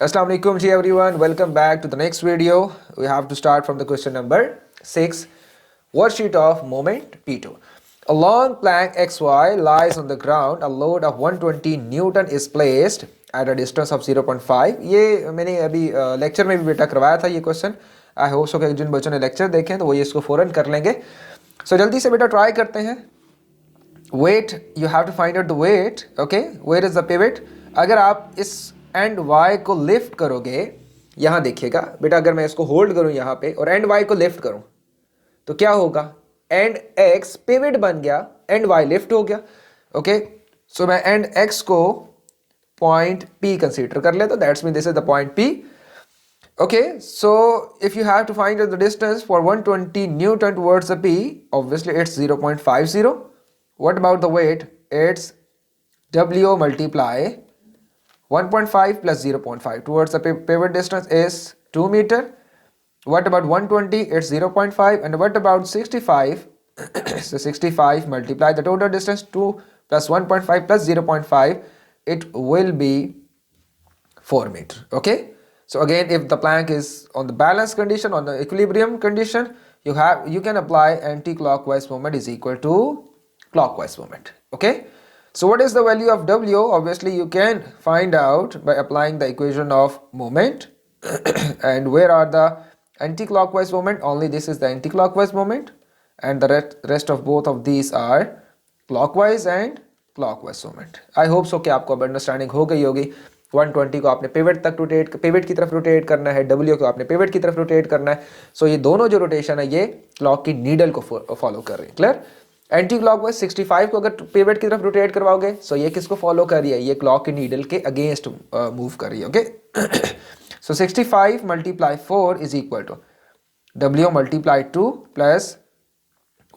Assalamu alaikum ji everyone. Welcome back to the next video. We have to start from the question number 6. Worksheet of moment P2. A long plank XY lies on the ground. A load of 120 Newton is placed at a distance of 0.5. ये मैंने अभी lecture में भी बेटा करवाया था ये question. I hope so कि जिन बच्चों ने लेक्चर देखे तो वो ये इसको फ़ौरन कर लेंगे. सो जल्दी से बेटा ट्राई करते हैं. Weight you have to find out the weight. Okay, where is the pivot. अगर आप इस एंड वाई को लिफ्ट करोगे, यहाँ देखिएगा बेटा, अगर मैं इसको होल्ड करूँ यहाँ पे और एंड वाई को लिफ्ट करूँ तो क्या होगा? एंड एक्स पिवट बन गया, एंड वाई लिफ्ट हो गया. ओके, सो मैं एंड एक्स को पॉइंट पी कंसीडर कर लेता, that's mean this is the point P. Okay, so if you have to find the distance for 120 Newton towards the P, obviously it's 0.50. What about the weight? It's W multiply 1.5 plus 0.5 towards the pivot distance is 2 meter. What about 120? It's 0.5. And what about 65? So 65 multiply the total distance 2 plus 1.5 plus 0.5, it will be 4 meter. Okay. So again, if the plank is on the balance condition, on the equilibrium condition, you can apply anti-clockwise moment is equal to clockwise moment. Okay. So what is the value of W? Obviously you can find out by applying the equation of moment. And where are the anti-clockwise moment? Only this is the anti-clockwise moment, and the rest of both of these are clockwise and clockwise moment. I hope so कि आपको understanding हो गई होगी. 120 को आपने pivot तक rotate, pivot की तरफ रोटेट करना है, W को आपने पिवट की तरफ रोटेट करना है. सो ये दोनों जो रोटेशन है ये क्लॉक की नीडल को फॉलो कर रही है. क्लियर? एंटी क्लॉकवाइज 65 को अगर पिवट की तरफ रोटेट करवाओगे, सो ये किसको फॉलो कर रही है? ये क्लॉक की नीडल के अगेंस्ट मूव कर रही है. Okay, so 65 multiply 4 is equal to W multiply 2 plus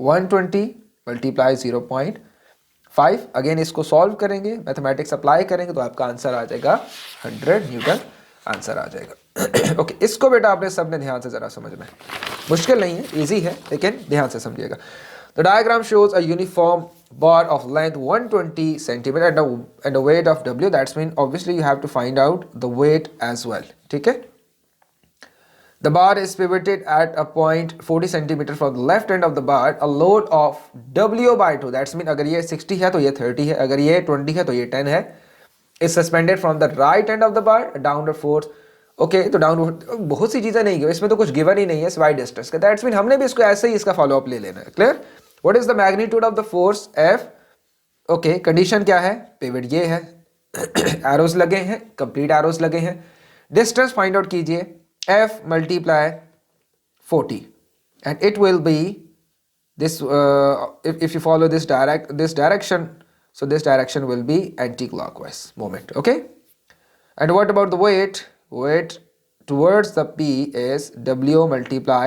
120 multiply 0.5. Again इसको सॉल्व करेंगे, मैथमेटिक्स अप्लाई करेंगे तो आपका आंसर आ जाएगा 100 न्यूटन आंसर आ जाएगा. ओके, इसको बेटा आपने सबने ध्यान से जरा समझना है. मुश्किल नहीं है, इजी है, लेकिन ध्यान से समझिएगा. The diagram shows a uniform bar of length 120 centimeter and a weight of W. That's mean obviously you have to find out the weight as well. ठीक है? The bar is pivoted at a point 40 centimeter from the left end of the bar. A load of W by 2. That's mean अगर ये 60 है तो ये 30 है, अगर ये 20 है तो ये 10 है. Is suspended from the right end of the bar. Downward force. Okay, तो डाउनवर्ड बहुत सी चीज़ें नहीं, इसमें तो कुछ गिवन ही नहीं है सिवाय डिस्टेंस का. दैट्स मीन हमने भी इसको ऐसे ही इसका फॉलो अप ले लेना है. Clear? What is the magnitude of the force F? Okay, condition क्या है? पिवट ये है, एरोज लगे हैं, कंप्लीट एरोज लगे हैं. डिस्टेंस फाइंड आउट कीजिए, F multiply 40 and it will be this if you follow this direction, so this direction will be anti-clockwise moment. Okay, and what about the weight? Weight towards the P is W multiply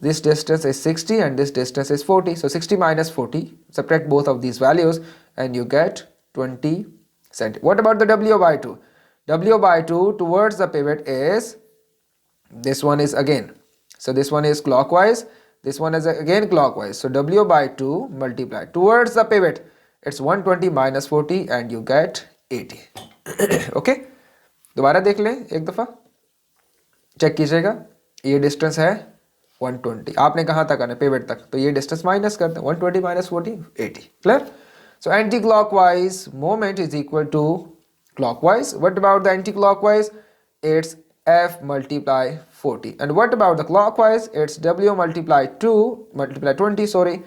this distance is 60 and this distance is 40. So 60 minus 40, subtract both of these values and you get 20 cent. What about the W by 2? W by 2 towards the pivot is, this one is again, so this one is clockwise, this one is again clockwise. So W by 2 multiply towards the pivot, it's 120 minus 40 and you get 80. Okay, दोबारा देख लें एक दफ़ा, check कीजिएगा. ये distance है 120, आपने कहाँ तक आना? पिवट तक, तो ये डिस्टेंस माइनस करते हैं, 120 minus 40 80. Clear? So anti clockwise moment is equal to clockwise. What about the anti clockwise? It's F multiply 40. And what about the clockwise? It's W multiply 20 sorry,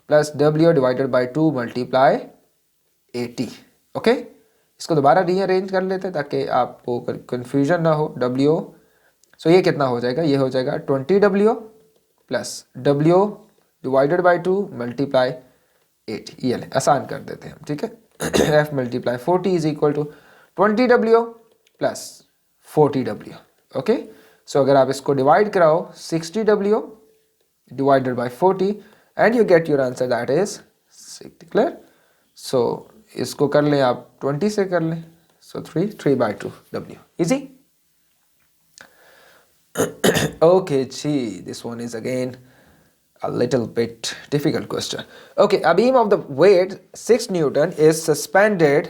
plus W divided by 2 multiply 80. Okay, इसको दोबारा rearrange कर लेते हैं ताकि आपको confusion ना हो. W, सो ये कितना हो जाएगा? ये हो जाएगा 20W plus W divided by 2 multiply 80. ये ले, आसान कर देते हैं हम. ठीक है, F multiply 40 is equal to 20W plus 40W. Okay, so अगर आप इसको डिवाइड कराओ 60W divided by 40 and you get your answer, that is 60. Clear? So इसको कर लें आप 20 से कर लें, so 3/2W. Easy? Okay, gee, this one is again a little bit difficult question. Okay, a beam of the weight 6 Newton is suspended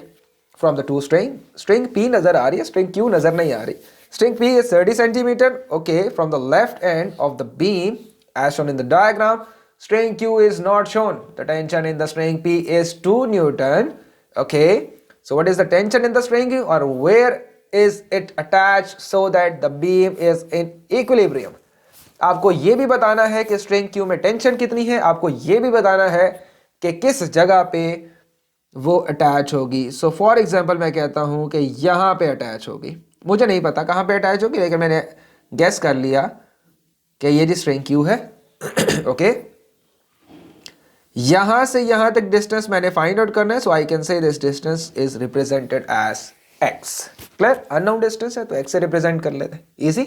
from the two string P नजर आ रही है, string Q नजर नहीं आ रही. String P is 30 centimeter. Okay, from the left end of the beam as shown in the diagram, string Q is not shown. The tension in the string P is 2 Newton. Okay, so what is the tension in the string Q, or where is it attached so that the beam is in equilibrium? आपको ये भी बताना है कि string Q में tension कितनी है, आपको ये भी बताना है कि किस जगह पे वो अटैच होगी. सो फॉर एग्जांपल मैं कहता हूं कि यहां पे अटैच होगी. मुझे नहीं पता कहां पे अटैच होगी, लेकिन मैंने गेस कर लिया कि ये जी स्ट्रिंग क्यू है. ओके, यहां से यहां तक डिस्टेंस मैंने फाइंड आउट करना है. So I can say this distance is represented as X. Clear? Unknown distance है तो एक्स से रिप्रेजेंट कर लेते हैं. Easy,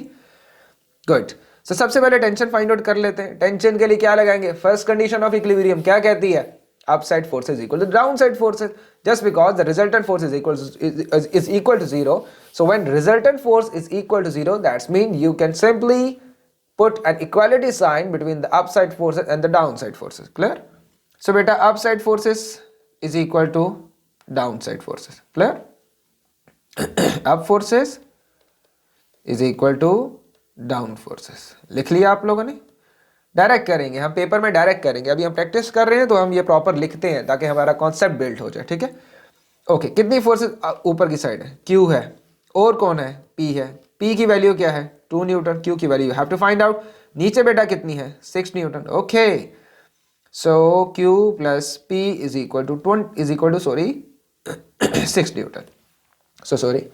good. सो सबसे पहले टेंशन फाइंड आउट कर लेते हैं. टेंशन के लिए क्या लगाएंगे? फर्स्ट कंडीशन ऑफ इक्विलिब्रियम क्या कहती है? Upside force is equal to downside forces, just because the resultant force is equal to 0. So when resultant force is equal to 0, that's mean you can simply put an equality sign between the upside forces and the downside forces. Clear? So beta, upside forces is equal to downside forces. Clear? up forces is equal to down forces. लिख लिया आप लोगों ने? Direct करेंगे हम, paper में direct करेंगे. अभी हम प्रैक्टिस कर रहे हैं तो हम ये प्रॉपर लिखते हैं ताकि हमारा कॉन्सेप्ट बिल्ड हो जाए. ठीक है, ओके. कितनी फोर्सेस ऊपर की साइड है? क्यू है. और कौन है? पी है. पी की वैल्यू क्या है? 2 न्यूटन. क्यू की value have to find out. नीचे बेटा कितनी है? 6 newton. Okay, so Q plus P is equal to sorry 6 newton. So sorry,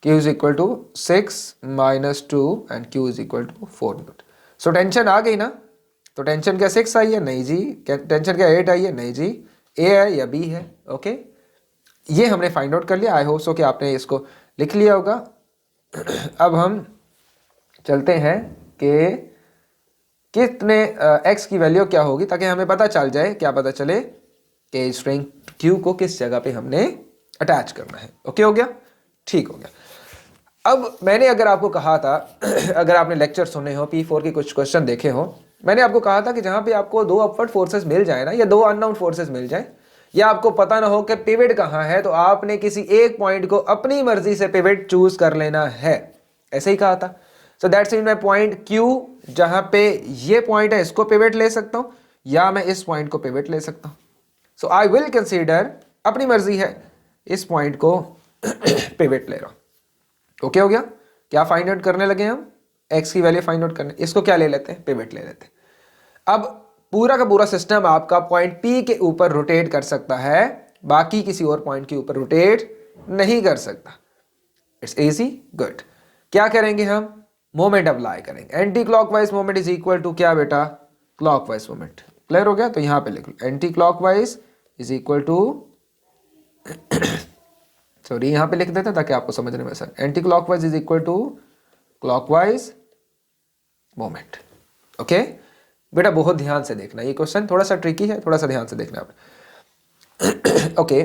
Q is equal to 6 minus 2 and Q is equal to 4 Newton. So tension आ गई ना? तो tension क्या 6 आई है? नहीं जी. टेंशन क्या 8 आई है? नहीं जी. A है या B है? ओके, ये हमने फाइंड आउट कर लिया. आई होप सो कि आपने इसको लिख लिया होगा. अब हम चलते हैं कि कितने x की वैल्यू क्या होगी, ताकि हमें पता चल जाए, क्या पता चले कि स्ट्रिंग Q को किस जगह पे हमने अटैच करना है. ओके हो गया? ठीक हो गया. अब मैंने अगर आपको कहा था, अगर आपने लेक्चर सुने हो, P4 के कुछ क्वेश्चन देखे हो, मैंने आपको कहा था कि जहां पे आपको 2 अपवर्ड फोर्सेस मिल जाए ना, या 2 अननोन फोर्सेस मिल जाए, या आपको पता ना हो कि पिवट कहां है, तो आपने किसी एक पॉइंट को अपनी मर्जी से पिवट चूज कर लेना है. ऐसे ही कहा था. सो दैट्स मीन मैं पॉइंट Q जहां पे ये पॉइंट है इसको पिवट ले सकता हूं, या मैं इस पॉइंट को पिवट ले सकता हूं. सो आई विल कंसीडर, अपनी मर्जी है, इस पॉइंट को पिवट ले रहा हूं. ओके हो गया? क्या फाइंड आउट करने लगे हम? एक्स की वैल्यू फाइंड आउट करने. इसको क्या ले लेते हैं? पिवट ले लेते हैं. अब पूरा का पूरा सिस्टम आपका पॉइंट पी के ऊपर रोटेट कर सकता है, बाकी किसी और पॉइंट के ऊपर रोटेट नहीं कर सकता. It's easy, good. क्या करेंगे हम? मोमेंट अप्लाई करेंगे. Anti clockwise moment is equal to क्या बेटा? Clockwise moment. क्लियर हो गया? तो यहां पे लिख लो anti clockwise is equal to sorry यहां पे लिख देते हैं ताकि आपको समझने में आसान. Anti clockwise is equal to clockwise moment. Okay बेटा, बहुत ध्यान से देखना, ये क्वेश्चन थोड़ा सा ट्रिकी है, थोड़ा सा ध्यान से देखना आपने. ओके,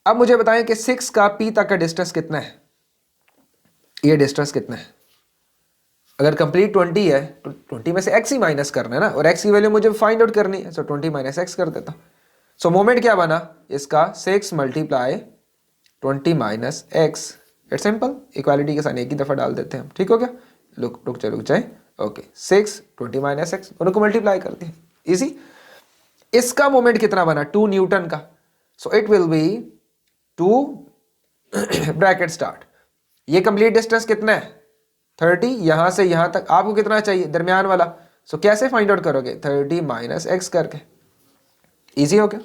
अब मुझे बताएं कि 6 का P तक का डिस्टेंस कितना है? ये डिस्टेंस कितना है? अगर कंप्लीट 20 है तो 20 में से x ही माइनस करना है ना, और x की वैल्यू मुझे फाइंड आउट करनी है. सो 20 माइनस x कर देता. सो मोमेंट क्या बना इसका? 6 multiply 20 minus x. It's simple, equality के साथ एक ही दफा डाल देते हैं हम. ठीक हो गया? रुक जाए. ओके, 6 20 माइनस एक्स, दोनों को मल्टीप्लाई करते हैं. इजी. इसका मोमेंट कितना बना? 2 न्यूटन का. So it will be 2 bracket start. ये कंप्लीट डिस्टेंस कितना है? 30. यहां से यहां तक आपको कितना चाहिए? दरमियान वाला. सो कैसे फाइंड आउट करोगे? 30 माइनस एक्स करके. इजी हो गया?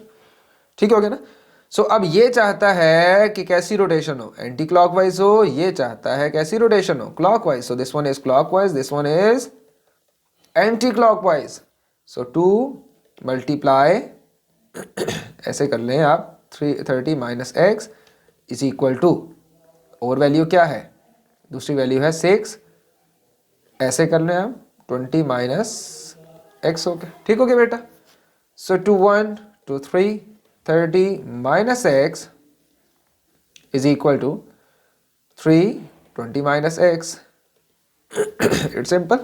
ठीक हो गया ना? सो अब ये चाहता है कि कैसी रोटेशन हो? एंटी क्लॉकवाइज हो. ये चाहता है कैसी रोटेशन हो? Clockwise. So this one is clockwise, this one is anti clockwise. So 2 multiply ऐसे कर लें आप 30 minus X is equal to, और वैल्यू क्या है? दूसरी वैल्यू है 6. ऐसे कर लें आप 20 माइनस एक्स. ओके, ठीक हो गया बेटा? सो 2 1 2 3 30 minus x is equal to 3 20 minus x. It's simple.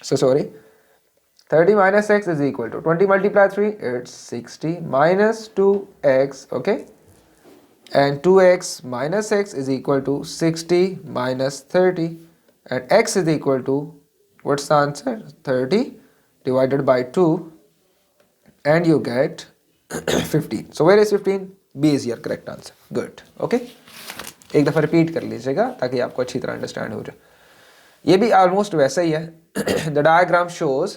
So sorry, 30 minus x is equal to 20 multiply 3, it's 60 minus 2x. Okay, and 2x minus x is equal to 60 minus 30 and x is equal to, what's the answer, 30 divided by 2 and you get 15. So where is 15? B is your correct answer. Good. Okay, एक दफ़ा repeat कर लीजिएगा ताकि आपको अच्छी तरह understand हो जाए. ये भी ऑलमोस्ट वैसा ही है. The diagram shows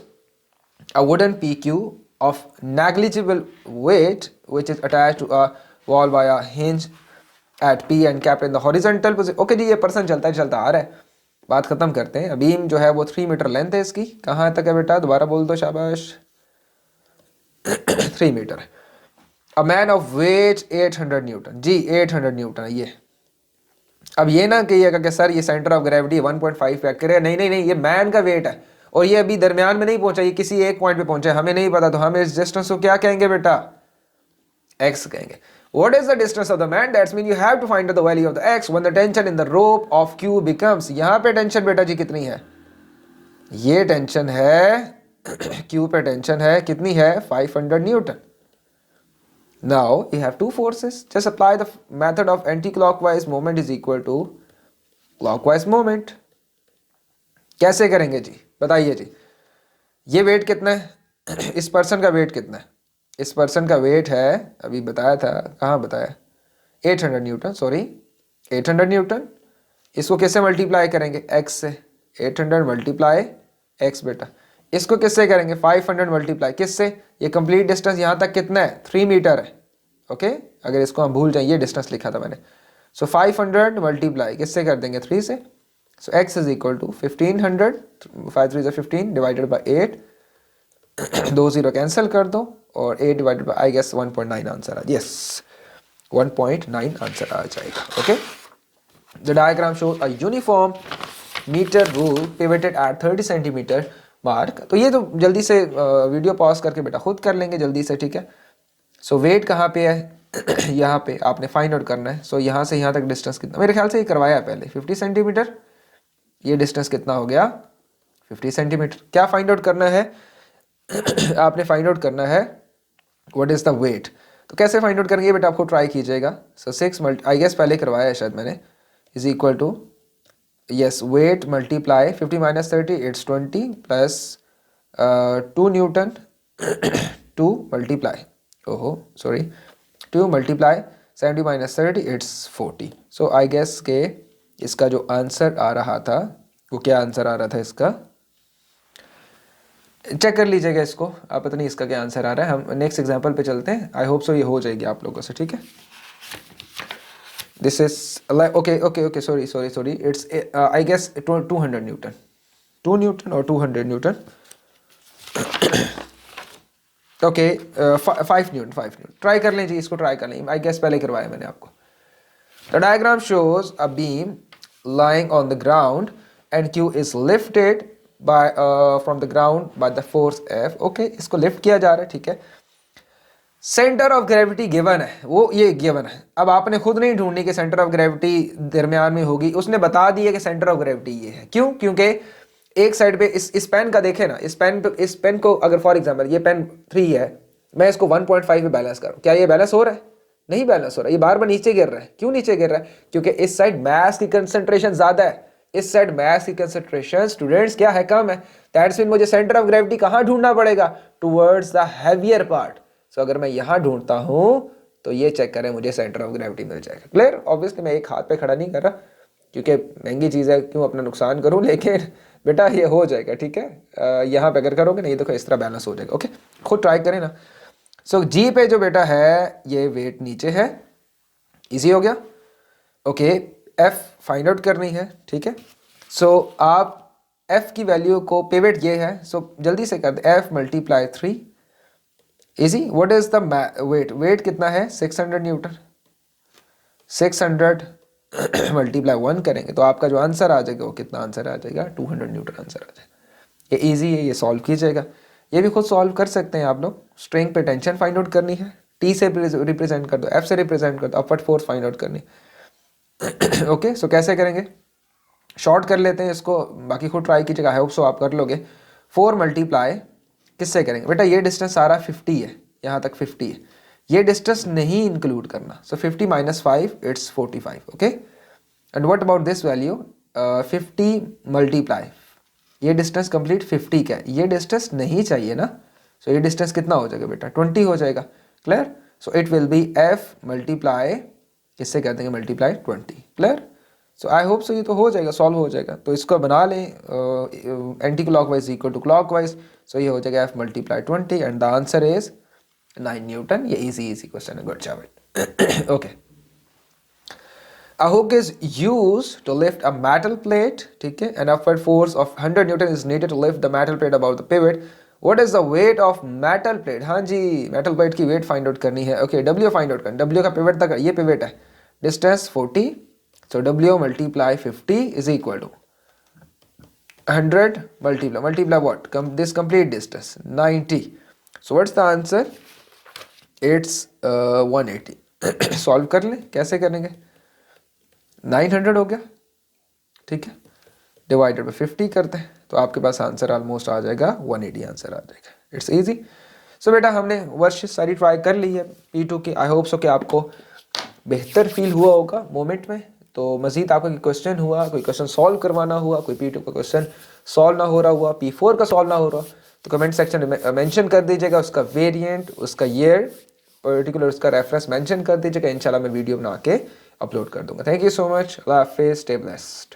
a wooden PQ of negligible weight which is attached to a wall by a hinge at P and kept in the horizontal position. Okay जी, ये पर्सन चलता आ रहा है. बात खत्म करते हैं. बीम जो है वो 3 मीटर लेंथ है इसकी. कहाँ तक है बेटा, दोबारा बोल दो, शाबाश. 3 मीटर है. A man of weight 800 newton. जी 800 न्यूटन है ये. अब ये ना कहिएगा कि सर ये सेंटर ऑफ ग्रेविटी 1.5 पे करे. नहीं नहीं नहीं, ये मैन का वेट है और ये अभी दरमियान में नहीं पहुंचा, ये किसी एक पॉइंट पे पहुंचा है. हमें नहीं पता तो हम इस डिस्टेंस को क्या कहेंगे बेटा, x कहेंगे. What is the distance of the man? That means you have to find out the value of the x when the tension in the rope of Q becomes. यहाँ पे टेंशन बेटा जी कितनी है, ये टेंशन है Q पे tension है कितनी है, 500 Newton. Now you have two forces. Just apply the method of anti-clockwise moment is equal to clockwise moment. कैसे करेंगे जी, बताइए जी. ये वेट कितना है, इस पर्सन का वेट कितना है, इस पर्सन का वेट है, अभी बताया था, कहाँ बताया, 800 न्यूटन, सॉरी 800 न्यूटन. इसको कैसे मल्टीप्लाई करेंगे, x से. 800 मल्टीप्लाई x बेटा. इसको किससे करेंगे, 500 मल्टीप्लाई किससे. ये कंप्लीट डिस्टेंस यहाँ तक कितना है, 3 मीटर है. ओके, अगर इसको हम भूल जाए, ये डिस्टेंस लिखा था मैंने. सो 500 मल्टीप्लाई किससे कर देंगे, 3 से. So x is equal to 1500, 5 3 15 divided by 8. 2 0 cancel कर दो और 8 divided by, I guess 1.9 answer आ, यस 1.9 आंसर आ जाएगा. Okay, the diagram shows a uniform metre rule pivoted at 30 centimetre mark. तो ये तो जल्दी से वीडियो पॉज करके बेटा खुद कर लेंगे जल्दी से, ठीक है. सो वेट कहाँ पे है यहाँ पे आपने फाइंड आउट करना है. सो यहाँ से यहाँ तक डिस्टेंस कितना, मेरे ख्याल से ये करवाया है पहले, 50 सेंटीमीटर. ये डिस्टेंस कितना हो गया, 50 सेंटीमीटर. क्या फाइंड आउट करना है आपने फाइंड आउट करना है व्हाट इज द वेट. तो कैसे फाइंड आउट करेंगे बेटा, आपको ट्राई कीजिएगा. सो 6 आई गेस पहले करवाया है शायद मैंने, is equal to, yes, weight multiply 50 minus 30 it's 20 plus 2 newton 2 multiply, ओहो sorry, 2 multiply 70 minus 30 it's 40. So I guess के इसका जो आंसर आ रहा था वो क्या आंसर आ रहा था इसका, चेक कर लीजिएगा इसको आप, पता नहीं इसका क्या आंसर आ रहा है. हम नेक्स्ट एग्जांपल पे चलते हैं. आई होप सो ये हो जाएगी आप लोगों से, ठीक है. This is okay okay okay, sorry sorry sorry, it's I guess 200 newton, 2 newton और 200 न्यूटन. Okay 5 Newton. ट्राई कर लें जी, इसको ट्राई कर लें. आई गेस पहले करवाया मैंने आपको. The diagram shows a beam lying on the ground and Q is lifted by from the ground by the force F. okay, इसको लिफ्ट किया जा रहा है, ठीक है. सेंटर ऑफ ग्रेविटी गिवन है, वो ये गिवन है. अब आपने खुद नहीं ढूंढनी कि सेंटर ऑफ ग्रेविटी दरमियान में होगी, उसने बता दिया कि सेंटर ऑफ ग्रेविटी ये है. क्यों, क्योंकि एक साइड पे इस पेन का देखे ना, इस पेन को अगर फॉर एग्जांपल ये पेन 3 है, मैं इसको 1.5 पे बैलेंस करूं, क्या ये बैलेंस हो रहा है, नहीं बैलेंस हो रहा है. ये बार बार नीचे गिर रहा है. क्यों नीचे गिर रहा है, क्योंकि इस साइड मास की कंसंट्रेशन ज्यादा है, इस साइड मास की कंसंट्रेशन स्टूडेंट्स क्या है, कम है. दैट्स मीन मुझे सेंटर ऑफ ग्रेविटी कहाँ ढूंढना पड़ेगा, टुवर्ड्स द हैवियर पार्ट. सो अगर मैं यहाँ ढूंढता हूँ तो ये चेक करें, मुझे सेंटर ऑफ ग्रेविटी मिल जाएगा. क्लियर. ऑब्वियसली मैं एक हाथ पे खड़ा नहीं कर रहा क्योंकि महंगी चीज़ है, क्यों अपना नुकसान करूँ, लेकिन बेटा ये हो जाएगा, ठीक है. यहाँ पे अगर करोगे ना, ये देखो इस तरह बैलेंस हो जाएगा. ओके, खुद ट्राई करें ना. सो जी पे जो बेटा है ये वेट नीचे है, इजी हो गया. ओके, एफ फाइंड आउट करनी है, ठीक है. सो आप एफ की वैल्यू को, पिवट ये है, सो जल्दी से कर दे, F multiply 3, easy. What is the weight, weight कितना है 600 न्यूटन. 600 मल्टीप्लाई 1 करेंगे तो आपका जो आंसर आ जाएगा वो कितना आंसर आ जाएगा, 200 न्यूटन आंसर आ जाएगा. ये इजी है, ये सॉल्व कीजिएगा. ये भी खुद सॉल्व कर सकते हैं आप लोग. स्ट्रिंग पे टेंशन फाइंड आउट करनी है, टी से रिप्रेजेंट कर दो, एफ से रिप्रेजेंट कर दो, अपवर्ड फोर्स फाइंड आउट करनी. ओके, सो कैसे करेंगे, शॉर्ट कर लेते हैं इसको, बाकी खुद ट्राई कीजिएगा. आई होप सो आप कर लोगे. 4 मल्टीप्लाई किससे करेंगे बेटा, ये डिस्टेंस सारा 50 है, यहाँ तक 50 है. ये डिस्टेंस नहीं इंक्लूड करना. सो 50 minus 5 it's 45. Okay, and what about this value 50 multiply, ये डिस्टेंस कंप्लीट 50 का है, ये डिस्टेंस नहीं चाहिए ना. सो ये डिस्टेंस कितना हो जाएगा बेटा 20 हो जाएगा. Clear. So it will be f multiply, इससे कहते हैं multiply 20. Clear. So I hope so ये तो हो जाएगा, सॉल्व हो जाएगा. तो इसको बना लें anti clockwise equal to clockwise. So ये हो जाएगा f multiply 20 and the answer is 9 newton. ये इजी क्वेश्चन है. Good job. Okay. A hook is used to lift a metal plate, ठीक है, an upward force of 100 Newton is needed to lift the metal plate above the pivot. What is the weight of metal plate? हाँ जी, metal plate की weight find out करनी है. Okay, W find out करनी. W का pivot तक, ये pivot है, distance 40, so W multiply 50 is equal to 100 multiply what? This complete distance 90. So what's the answer? It's 180. Solve कर लें, कैसे करेंगे? 900 हो गया, ठीक है, डिवाइडेड बाय 50 करते हैं तो आपके पास आंसर ऑलमोस्ट आ जाएगा 180 आंसर आ जाएगा. It's easy. सो बेटा हमने वर्कशीट सारी ट्राई कर ली है P2 की. आई होप सो कि आपको बेहतर फील हुआ होगा मोमेंट में. तो मजीद आपका कोई क्वेश्चन हुआ, कोई क्वेश्चन सॉल्व करवाना हुआ, कोई P2 का क्वेश्चन सॉल्व ना हो रहा हुआ, P4 का सॉल्व ना हो रहा, तो कमेंट सेक्शन में मेंशन कर दीजिएगा उसका वेरिएंट, उसका ईयर, पर्टिकुलर उसका रेफरेंस मेंशन कर दीजिएगा. इंशाल्लाह मैं वीडियो बना के अपलोड कर दूंगा. Thank you so much. अल्लाह हाफिज़. Stay blessed.